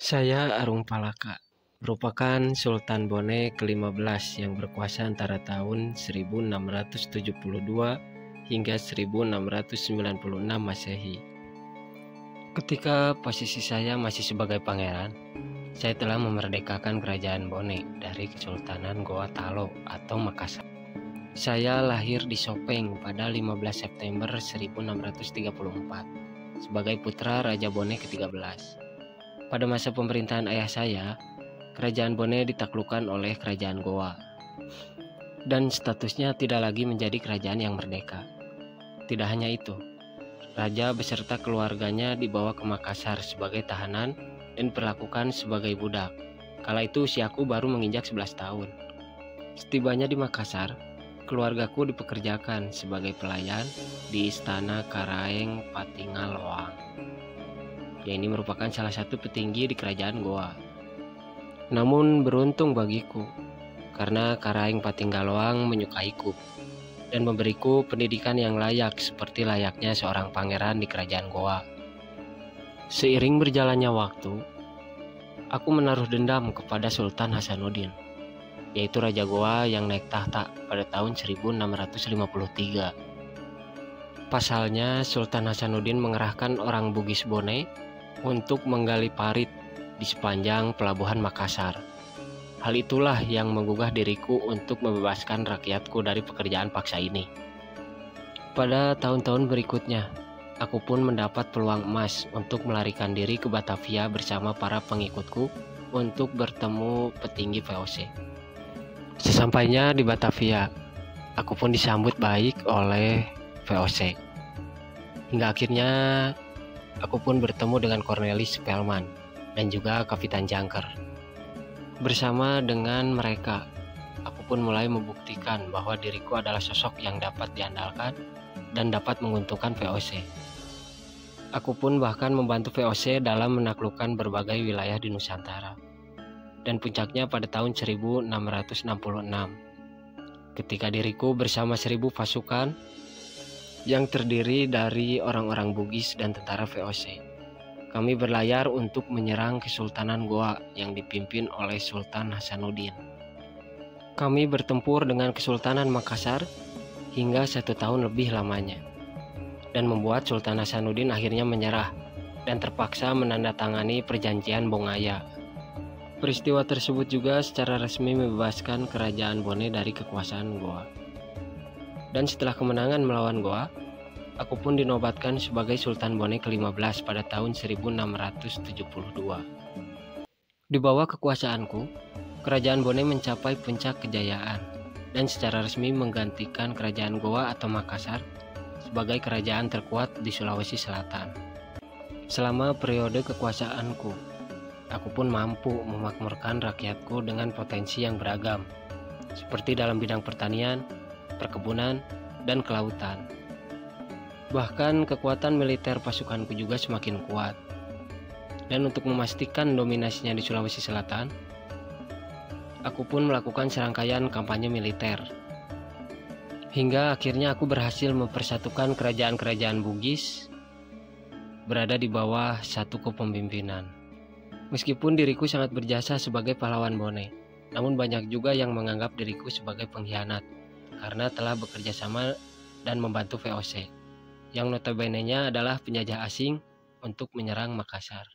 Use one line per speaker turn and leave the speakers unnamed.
Saya Arung Palaka, merupakan Sultan Bone ke-15 yang berkuasa antara tahun 1672 hingga 1696 Masehi. Ketika posisi saya masih sebagai pangeran, saya telah memerdekakan kerajaan Bone dari Kesultanan Goa Talo atau Makassar. Saya lahir di Sopeng pada 15 September 1634 sebagai putra Raja Bone ke-13. Pada masa pemerintahan ayah saya, kerajaan Bone ditaklukkan oleh kerajaan Goa dan statusnya tidak lagi menjadi kerajaan yang merdeka. Tidak hanya itu, raja beserta keluarganya dibawa ke Makassar sebagai tahanan dan diperlakukan sebagai budak. Kala itu usiaku baru menginjak 11 tahun. Setibanya di Makassar, keluargaku dipekerjakan sebagai pelayan di Istana Karaeng Patingaloang. Ini merupakan salah satu petinggi di kerajaan Goa. Namun beruntung bagiku, karena Karaeng Patinggaloang menyukaiku dan memberiku pendidikan yang layak seperti layaknya seorang pangeran di kerajaan Goa. Seiring berjalannya waktu, aku menaruh dendam kepada Sultan Hasanuddin, yaitu Raja Goa yang naik tahta pada tahun 1653. Pasalnya, Sultan Hasanuddin mengerahkan orang Bugis Bone untuk menggali parit di sepanjang pelabuhan Makassar. Hal itulah yang menggugah diriku untuk membebaskan rakyatku dari pekerjaan paksa ini. Pada tahun-tahun berikutnya, aku pun mendapat peluang emas untuk melarikan diri ke Batavia bersama para pengikutku untuk bertemu petinggi VOC. Sesampainya di Batavia, aku pun disambut baik oleh VOC. Hingga akhirnya aku pun bertemu dengan Cornelis Spelman dan juga Kapitan Jangker. Bersama dengan mereka, aku pun mulai membuktikan bahwa diriku adalah sosok yang dapat diandalkan dan dapat menguntungkan VOC. Aku pun bahkan membantu VOC dalam menaklukkan berbagai wilayah di Nusantara. Dan puncaknya pada tahun 1666, ketika diriku bersama 1000 pasukan yang terdiri dari orang-orang Bugis dan tentara VOC, kami berlayar untuk menyerang Kesultanan Goa yang dipimpin oleh Sultan Hasanuddin. Kami bertempur dengan Kesultanan Makassar hingga 1 tahun lebih lamanya, dan membuat Sultan Hasanuddin akhirnya menyerah dan terpaksa menandatangani perjanjian Bongaya. Peristiwa tersebut juga secara resmi membebaskan kerajaan Bone dari kekuasaan Goa. Dan setelah kemenangan melawan Goa, aku pun dinobatkan sebagai Sultan Bone ke-15 pada tahun 1672. Di bawah kekuasaanku, kerajaan Bone mencapai puncak kejayaan dan secara resmi menggantikan kerajaan Goa atau Makassar sebagai kerajaan terkuat di Sulawesi Selatan. Selama periode kekuasaanku, aku pun mampu memakmurkan rakyatku dengan potensi yang beragam, seperti dalam bidang pertanian, perkebunan, dan kelautan. Bahkan kekuatan militer pasukanku juga semakin kuat. Dan untuk memastikan dominasinya di Sulawesi Selatan, aku pun melakukan serangkaian kampanye militer. Hingga akhirnya aku berhasil mempersatukan kerajaan-kerajaan Bugis berada di bawah satu kepemimpinan. Meskipun diriku sangat berjasa sebagai pahlawan Bone, namun banyak juga yang menganggap diriku sebagai pengkhianat karena telah bekerja sama dan membantu VOC, yang notabene-nya adalah penjajah asing untuk menyerang Makassar.